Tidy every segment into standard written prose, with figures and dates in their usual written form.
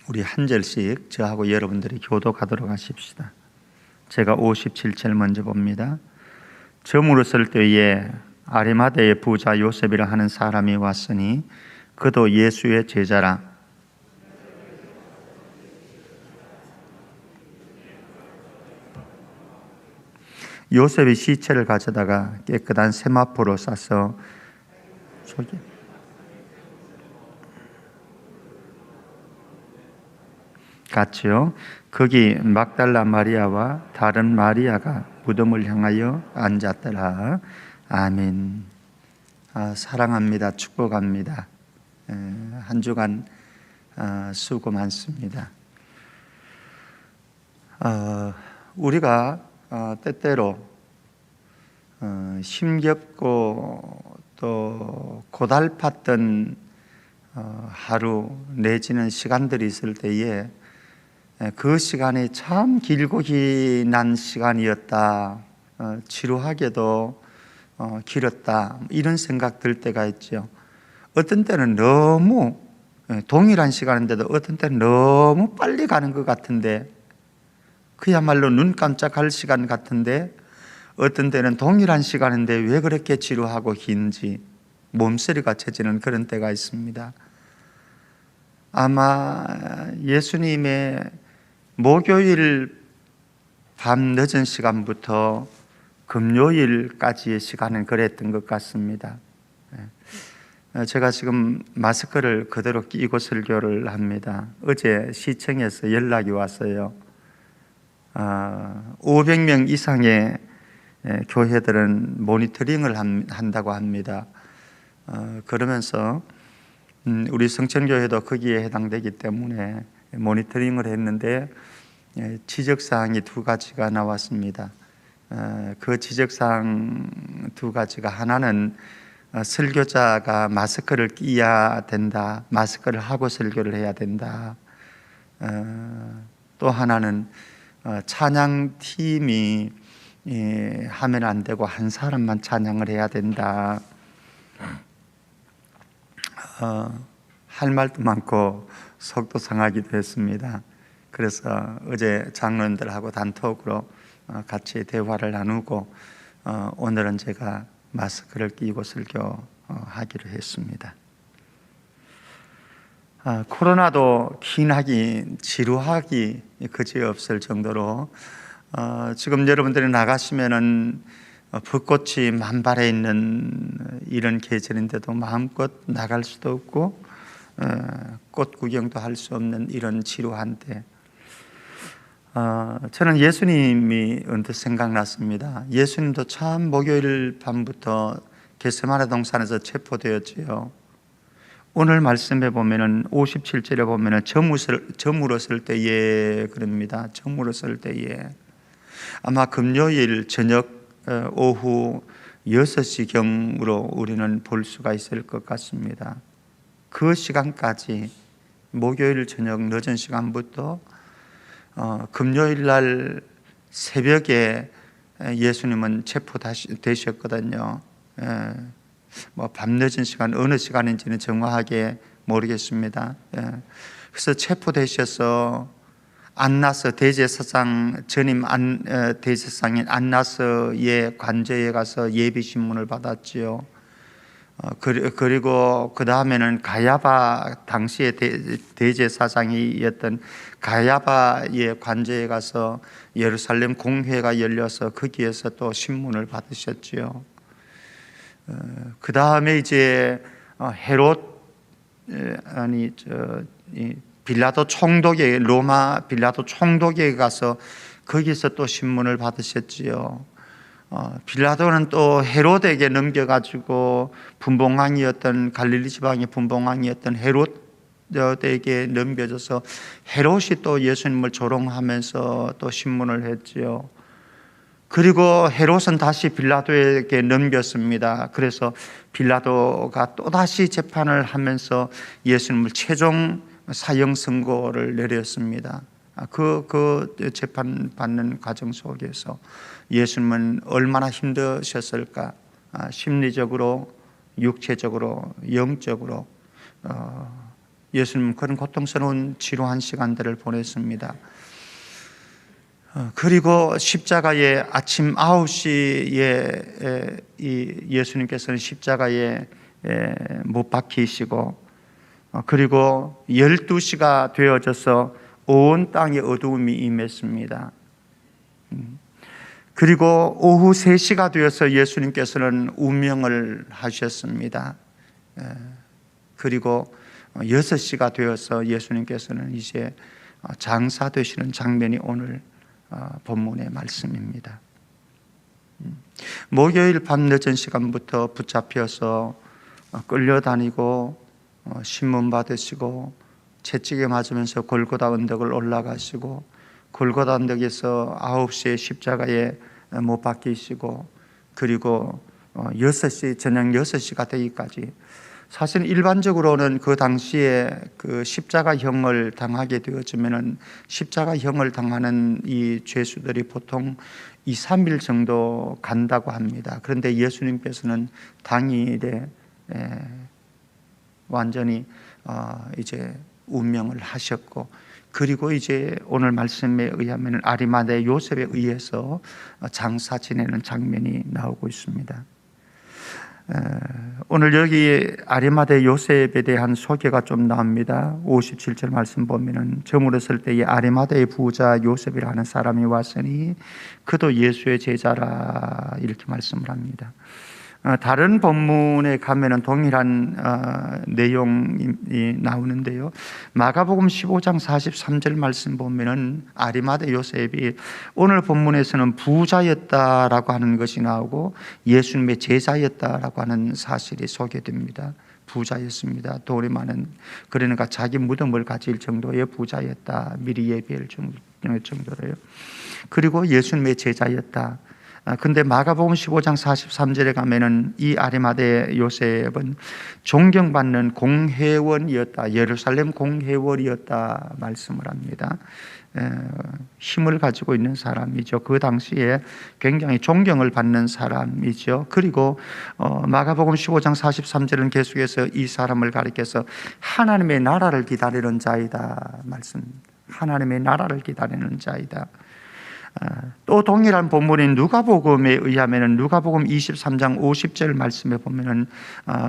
우리 한 절씩 저하고 여러분들이 교독하도록 하십시다. 제가 57절 먼저 봅니다. 저물었을 때에 아리마대의 부자 요셉이라 하는 사람이 왔으니 그도 예수의 제자라. 요셉이 시체를 가져다가 깨끗한 세마포로 싸서 속에 갔지요. 거기 막달라 마리아와 다른 마리아가 무덤을 향하여 앉았더라. 아멘. 사랑합니다. 축복합니다. 한 주간 수고 많습니다. 우리가 때때로 힘겹고 또 고달팠던 하루 내지는 시간들이 있을 때에 그 시간이 참 길고 긴 시간이었다, 지루하게도 길었다, 이런 생각 들 때가 있죠. 어떤 때는 너무 동일한 시간인데도 어떤 때는 너무 빨리 가는 것 같은데, 그야말로 눈 깜짝할 시간 같은데, 어떤 때는 동일한 시간인데 왜 그렇게 지루하고 긴지 몸서리가 쳐지는 그런 때가 있습니다. 아마 예수님의 목요일 밤 늦은 시간부터 금요일까지의 시간은 그랬던 것 같습니다. 제가 지금 마스크를 그대로 끼고 설교를 합니다. 어제 시청에서 연락이 왔어요. 500명 이상의 교회들은 모니터링을 한다고 합니다. 그러면서 우리 성천교회도 거기에 해당되기 때문에 모니터링을 했는데 지적사항이 두 가지가 나왔습니다. 그 지적사항 두 가지가, 하나는 설교자가 마스크를 끼야 된다, 마스크를 하고 설교를 해야 된다. 또 하나는 찬양팀이 하면 안 되고 한 사람만 찬양을 해야 된다. 할 말도 많고 속도 상하기도 했습니다. 그래서 어제 장로님들하고 단톡으로 같이 대화를 나누고 오늘은 제가 마스크를 끼고 설교하기로 했습니다. 코로나도 긴하기 지루하기 그지없을 정도로 지금 여러분들이 나가시면은 벚꽃이 만발해 있는 이런 계절인데도 마음껏 나갈 수도 없고 꽃 구경도 할 수 없는 이런 지루한 때, 저는 예수님이 언뜻 생각났습니다. 예수님도 참 목요일 밤부터 겟세마네 동산에서 체포되었지요. 오늘 말씀에 보면은 57절에 보면은 저물었을 때에 그럽니다. 저물었을 때에, 아마 금요일 저녁 오후 6시경으로 우리는 볼 수가 있을 것 같습니다. 그 시간까지, 목요일 저녁 늦은 시간부터 금요일 날 새벽에 예수님은 체포되셨거든요. 뭐 밤늦은 시간, 어느 시간인지는 정확하게 모르겠습니다. 그래서 체포되셔서 안나스 대제사장, 전임 대제사장인 안나스의 관저에 가서 예비신문을 받았지요. 그리고 그 다음에는 가야바, 당시의 대제사장이었던 가야바의 관저에 가서 예루살렘 공회가 열려서 거기에서 또 신문을 받으셨지요. 그 다음에 이제 빌라도 총독에, 로마 빌라도 총독에 가서 거기서 또 신문을 받으셨지요. 빌라도는 또 헤롯에게 넘겨가지고 분봉왕이었던, 갈릴리 지방의 분봉왕이었던 헤롯에게 넘겨져서 헤롯이 또 예수님을 조롱하면서 또 신문을 했지요. 그리고 헤롯은 다시 빌라도에게 넘겼습니다. 그래서 빌라도가 또다시 재판을 하면서 예수님을 최종 사형 선고를 내렸습니다. 그 재판 받는 과정 속에서 예수님은 얼마나 힘드셨을까? 심리적으로, 육체적으로, 영적으로 예수님은 그런 고통스러운 지루한 시간들을 보냈습니다. 그리고 십자가에 아침 9시에 예수님께서는 십자가에 못 박히시고, 그리고 12시가 되어져서 온 땅에 어두움이 임했습니다. 그리고 오후 3시가 되어서 예수님께서는 운명을 하셨습니다. 그리고 6시가 되어서 예수님께서는 이제 장사되시는 장면이 오늘 본문의 말씀입니다. 목요일 밤 늦은 시간부터 붙잡혀서 끌려다니고 신문 받으시고 채찍에 맞으면서 골고다 언덕을 올라가시고, 골고다 언덕에서 9시에 십자가에 못 박히시고, 그리고 6시, 저녁 6시가 되기까지, 사실 일반적으로는 그 당시에 그 십자가형을 당하게 되어지면은 십자가형을 당하는 이 죄수들이 보통 2, 3일 정도 간다고 합니다. 그런데 예수님께서는 당일에 완전히 이제 운명을 하셨고, 그리고 이제 오늘 말씀에 의하면 아리마대 요셉에 의해서 장사 지내는 장면이 나오고 있습니다. 오늘 여기 아리마대 요셉에 대한 소개가 좀 나옵니다. 57절 말씀 보면은 저물었을 때에 아리마대의 부자 요셉이라는 사람이 왔으니 그도 예수의 제자라, 이렇게 말씀을 합니다. 다른 본문에 가면은 동일한 내용이 나오는데요. 마가복음 15장 43절 말씀 보면은 아리마대 요셉이 오늘 본문에서는 부자였다라고 하는 것이 나오고 예수님의 제자였다라고 하는 사실이 소개됩니다. 부자였습니다. 돈이 많은, 그러니까 자기 무덤을 가질 정도의 부자였다. 미리 예비할 정도로요. 그리고 예수님의 제자였다. 근데 마가복음 15장 43절에 가면은 이 아리마대 요셉은 존경받는 공회원이었다, 예루살렘 공회원이었다 말씀을 합니다. 힘을 가지고 있는 사람이죠. 그 당시에 굉장히 존경을 받는 사람이죠. 그리고 마가복음 15장 43절은 계속해서 이 사람을 가리켜서 하나님의 나라를 기다리는 자이다 말씀. 하나님의 나라를 기다리는 자이다. 또 동일한 본문인 누가복음에 의하면 누가복음 23장 50절 말씀에 보면은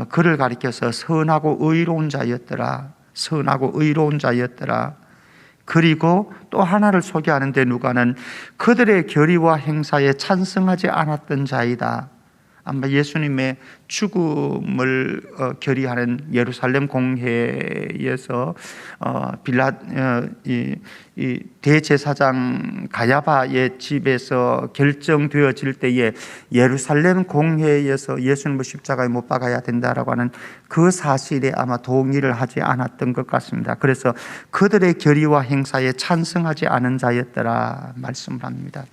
그를 가리켜서 선하고 의로운 자였더라, 선하고 의로운 자였더라. 그리고 또 하나를 소개하는데 누가는 그들의 결의와 행사에 찬성하지 않았던 자이다. 아마 예수님의 죽음을 결의하는 예루살렘 공회에서 이 대제사장 가야바의 집에서 결정되어질 때에 예루살렘 공회에서 예수님을 십자가에 못 박아야 된다라고 하는 그 사실에 아마 동의를 하지 않았던 것 같습니다. 그래서 그들의 결의와 행사에 찬성하지 않은 자였더라 말씀을 합니다.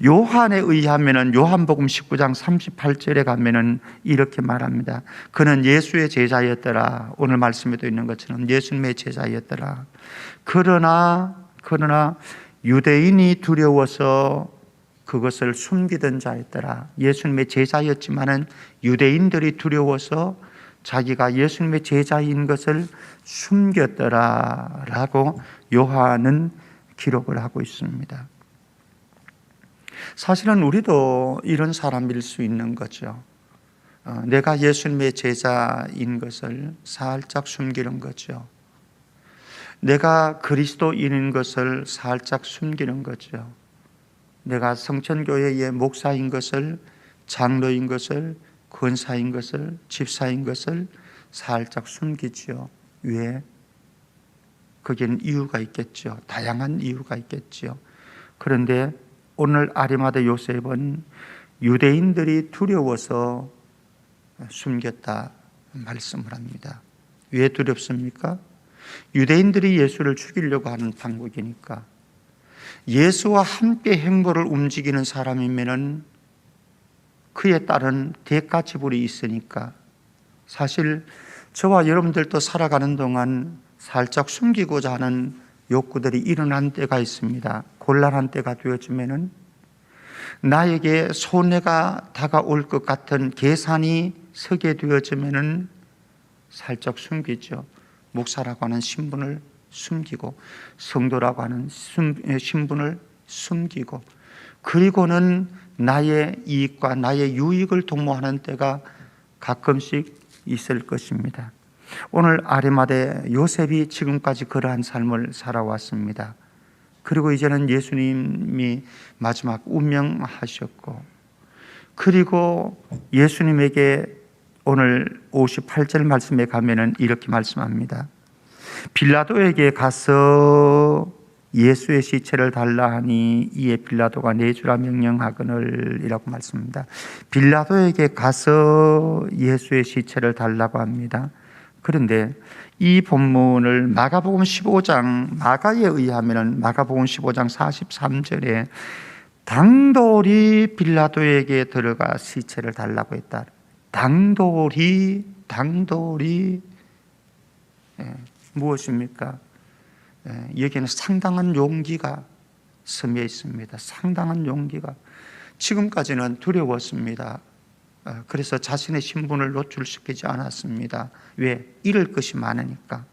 요한에 의하면은 요한복음 19장 38절에 가면은 이렇게 말합니다. 그는 예수의 제자였더라. 오늘 말씀에도 있는 것처럼 예수님의 제자였더라. 그러나 유대인이 두려워서 그것을 숨기던 자였더라. 예수님의 제자였지만은 유대인들이 두려워서 자기가 예수님의 제자인 것을 숨겼더라라고 요한은 기록을 하고 있습니다. 사실은 우리도 이런 사람일 수 있는 거죠. 내가 예수님의 제자인 것을 살짝 숨기는 거죠. 내가 그리스도인인 것을 살짝 숨기는 거죠. 내가 성천교회의 목사인 것을, 장로인 것을, 권사인 것을, 집사인 것을 살짝 숨기죠. 왜? 거기에는 이유가 있겠죠. 다양한 이유가 있겠죠. 그런데 오늘 아리마대 요셉은 유대인들이 두려워서 숨겼다 말씀을 합니다. 왜 두렵습니까? 유대인들이 예수를 죽이려고 하는 당국이니까. 예수와 함께 행보를 움직이는 사람이면은 그에 따른 대가 지불이 있으니까. 사실 저와 여러분들도 살아가는 동안 살짝 숨기고자 하는 욕구들이 일어난 때가 있습니다. 곤란한 때가 되어지면은 나에게 손해가 다가올 것 같은 계산이 서게 되어지면은 살짝 숨기죠. 목사라고 하는 신분을 숨기고, 성도라고 하는 신분을 숨기고, 그리고는 나의 이익과 나의 유익을 도모하는 때가 가끔씩 있을 것입니다. 오늘 아리마대 요셉이 지금까지 그러한 삶을 살아왔습니다. 그리고 이제는 예수님이 마지막 운명하셨고, 그리고 예수님에게 오늘 58절 말씀에 가면은 이렇게 말씀합니다. 빌라도에게 가서 예수의 시체를 달라 하니 이에 빌라도가 내주라 명령하거늘 이라고 말씀합니다. 빌라도에게 가서 예수의 시체를 달라고 합니다. 그런데 이 본문을 마가복음 15장, 마가에 의하면 마가복음 15장 43절에 당돌이 빌라도에게 들어가 시체를 달라고 했다. 당돌이 무엇입니까? 여기에는 상당한 용기가 스며 있습니다. 상당한 용기가. 지금까지는 두려웠습니다. 그래서 자신의 신분을 노출시키지 않았습니다. 왜? 잃을 것이 많으니까,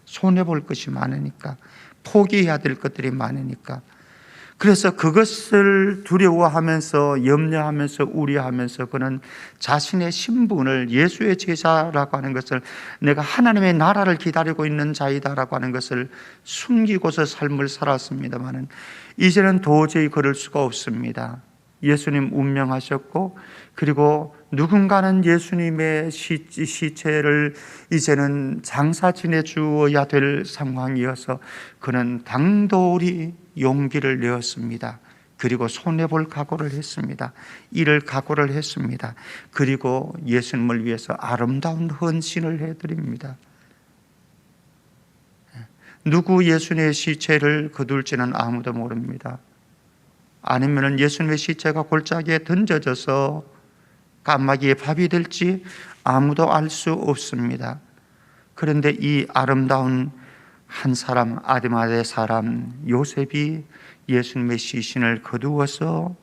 손해볼 것이 많으니까, 포기해야 될 것들이 많으니까. 그래서 그것을 두려워하면서, 염려하면서, 우려하면서 그는 자신의 신분을, 예수의 제자라고 하는 것을, 내가 하나님의 나라를 기다리고 있는 자이다라고 하는 것을 숨기고서 삶을 살았습니다마는 이제는 도저히 그럴 수가 없습니다. 예수님 운명하셨고, 그리고 누군가는 예수님의 시체를 이제는 장사 지내 주어야 될 상황이어서 그는 당돌이 용기를 내었습니다. 그리고 손해볼 각오를 했습니다. 이를 각오를 했습니다. 그리고 예수님을 위해서 아름다운 헌신을 해드립니다. 누구 예수님의 시체를 거둘지는 아무도 모릅니다. 아니면 예수님의 시체가 골짜기에 던져져서 까마귀의 밥이 될지 아무도 알 수 없습니다. 그런데 이 아름다운 한 사람, 아리마대 사람 요셉이 예수님의 시신을 거두어서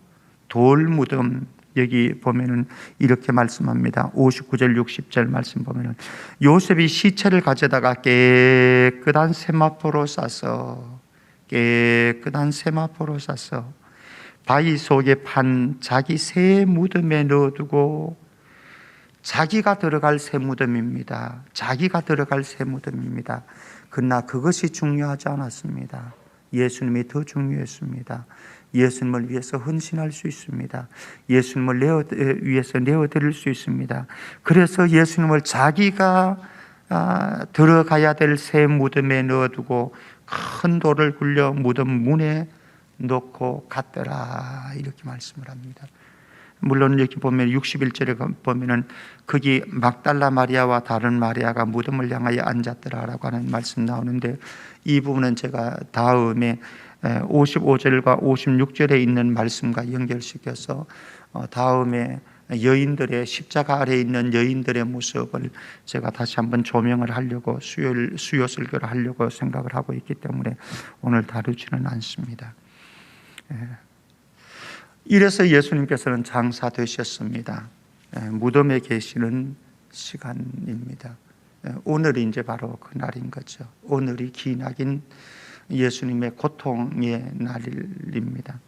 돌무덤, 여기 보면은 이렇게 말씀합니다. 59절 60절 말씀 보면은 요셉이 시체를 가져다가 깨끗한 세마포로 싸서 바위 속에 판 자기 새 무덤에 넣어두고, 자기가 들어갈 새 무덤입니다. 자기가 들어갈 새 무덤입니다. 그러나 그것이 중요하지 않았습니다. 예수님이 더 중요했습니다. 예수님을 위해서 헌신할 수 있습니다. 예수님을 위해서 내어드릴 수 있습니다. 그래서 예수님을 자기가 들어가야 될 새 무덤에 넣어두고 큰 돌을 굴려 무덤 문에 놓고 갔더라, 이렇게 말씀을 합니다. 물론 여기 보면 61절에 보면은 거기 막달라 마리아와 다른 마리아가 무덤을 향하여 앉았더라라고 하는 말씀 나오는데, 이 부분은 제가 다음에 55절과 56절에 있는 말씀과 연결시켜서 다음에 여인들의, 십자가 아래에 있는 여인들의 모습을 제가 다시 한번 조명을 하려고 수요 설교를 하려고 생각을 하고 있기 때문에 오늘 다루지는 않습니다. 이래서 예수님께서는 장사 되셨습니다. 무덤에 계시는 시간입니다. 오늘이 이제 바로 그 날인 거죠. 오늘이 기나긴 예수님의 고통의 날입니다.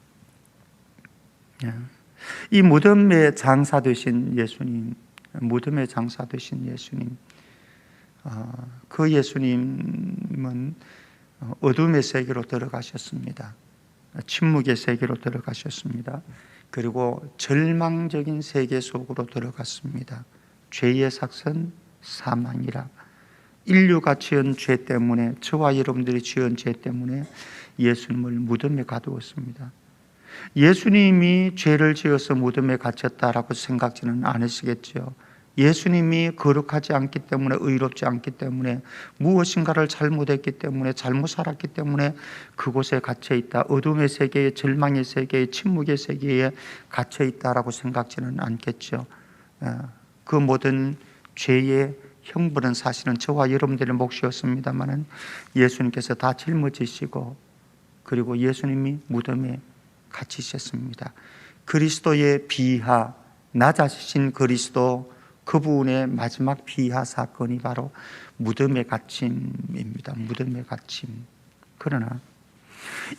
이 무덤에 장사 되신 예수님, 무덤에 장사 되신 예수님, 그 예수님은 어둠의 세계로 들어가셨습니다. 침묵의 세계로 들어가셨습니다. 그리고 절망적인 세계 속으로 들어갔습니다. 죄의 삭선 사망이라, 인류가 지은 죄 때문에, 저와 여러분들이 지은 죄 때문에 예수님을 무덤에 가두었습니다. 예수님이 죄를 지어서 무덤에 갇혔다라고 생각지는 않으시겠죠. 예수님이 거룩하지 않기 때문에, 의롭지 않기 때문에, 무엇인가를 잘못했기 때문에, 잘못 살았기 때문에 그곳에 갇혀있다, 어둠의 세계에, 절망의 세계에, 침묵의 세계에 갇혀있다라고 생각지는 않겠죠. 그 모든 죄의 형벌은 사실은 저와 여러분들의 몫이었습니다마는 예수님께서 다 짊어지시고, 그리고 예수님이 무덤에 갇히셨습니다. 그리스도의 비하, 낮아지신 그리스도, 그분의 마지막 비하 사건이 바로 무덤에 갇힘입니다. 무덤에 갇힘. 그러나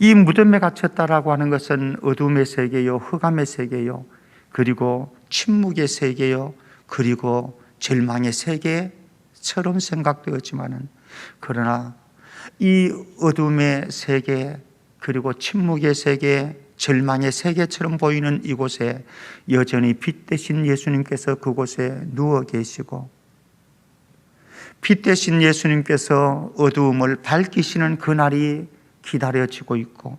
이 무덤에 갇혔다라고 하는 것은 어둠의 세계요, 흑암의 세계요, 그리고 침묵의 세계요, 그리고 절망의 세계처럼 생각되었지만은, 그러나 이 어둠의 세계, 그리고 침묵의 세계, 절망의 세계처럼 보이는 이곳에 여전히 빛 대신 예수님께서 그곳에 누워 계시고, 빛 대신 예수님께서 어두움을 밝히시는 그날이 기다려지고 있고,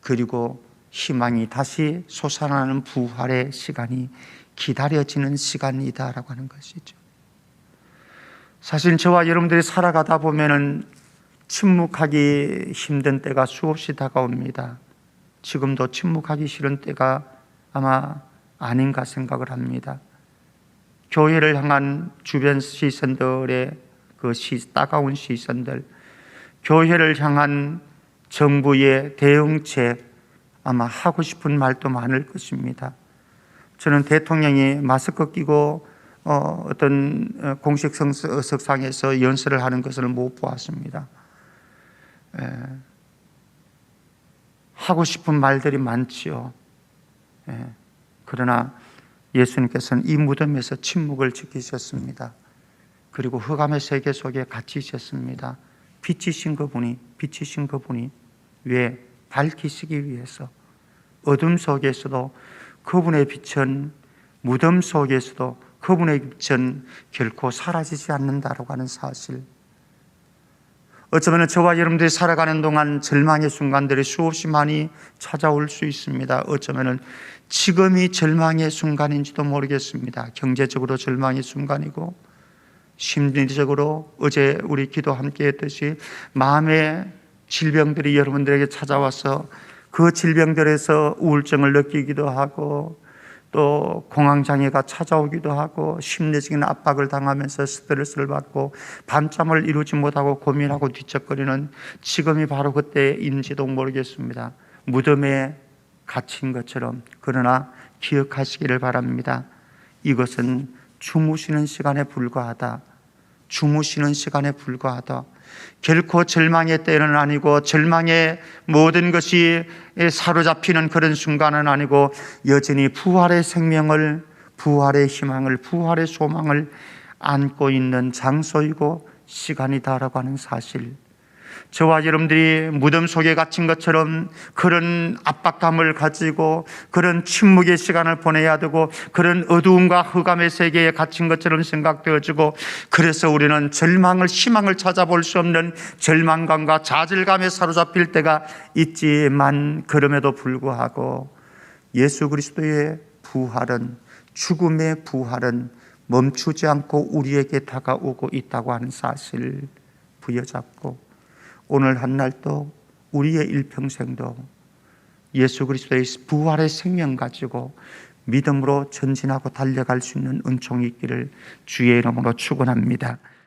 그리고 희망이 다시 솟아나는 부활의 시간이 기다려지는 시간이다라고 하는 것이죠. 사실 저와 여러분들이 살아가다 보면은 침묵하기 힘든 때가 수없이 다가옵니다. 지금도 침묵하기 싫은 때가 아마 아닌가 생각을 합니다. 교회를 향한 주변 시선들의 그 따가운 시선들, 교회를 향한 정부의 대응책, 아마 하고 싶은 말도 많을 것입니다. 저는 대통령이 마스크 끼고 어떤 공식 석상에서 연설을 하는 것을 못 보았습니다. 하고 싶은 말들이 많지요. 그러나 예수님께서는 이 무덤에서 침묵을 지키셨습니다. 그리고 흑암의 세계 속에 갇히셨습니다. 빛이신 그분이 왜? 밝히시기 위해서. 어둠 속에서도 그분의 빛은, 무덤 속에서도 그분의 빛은 결코 사라지지 않는다라고 하는 사실. 어쩌면 저와 여러분들이 살아가는 동안 절망의 순간들이 수없이 많이 찾아올 수 있습니다. 어쩌면 지금이 절망의 순간인지도 모르겠습니다. 경제적으로 절망의 순간이고, 심리적으로 어제 우리 기도 함께 했듯이 마음의 질병들이 여러분들에게 찾아와서 그 질병들에서 우울증을 느끼기도 하고, 또 공황장애가 찾아오기도 하고, 심리적인 압박을 당하면서 스트레스를 받고 밤잠을 이루지 못하고 고민하고 뒤척거리는 지금이 바로 그때인지도 모르겠습니다. 무덤에 갇힌 것처럼. 그러나 기억하시기를 바랍니다. 이것은 주무시는 시간에 불과하다. 주무시는 시간에 불과하다. 결코 절망의 때는 아니고, 절망의 모든 것이 사로잡히는 그런 순간은 아니고, 여전히 부활의 생명을, 부활의 희망을, 부활의 소망을 안고 있는 장소이고 시간이다라고 하는 사실. 저와 여러분들이 무덤 속에 갇힌 것처럼 그런 압박감을 가지고 그런 침묵의 시간을 보내야 되고, 그런 어두움과 흑암의 세계에 갇힌 것처럼 생각되어지고, 그래서 우리는 절망을, 희망을 찾아볼 수 없는 절망감과 좌절감에 사로잡힐 때가 있지만, 그럼에도 불구하고 예수 그리스도의 부활은, 죽음의 부활은 멈추지 않고 우리에게 다가오고 있다고 하는 사실을 부여잡고, 오늘 한날도 우리의 일평생도 예수 그리스도의 부활의 생명 가지고 믿음으로 전진하고 달려갈 수 있는 은총이 있기를 주의 이름으로 축원합니다.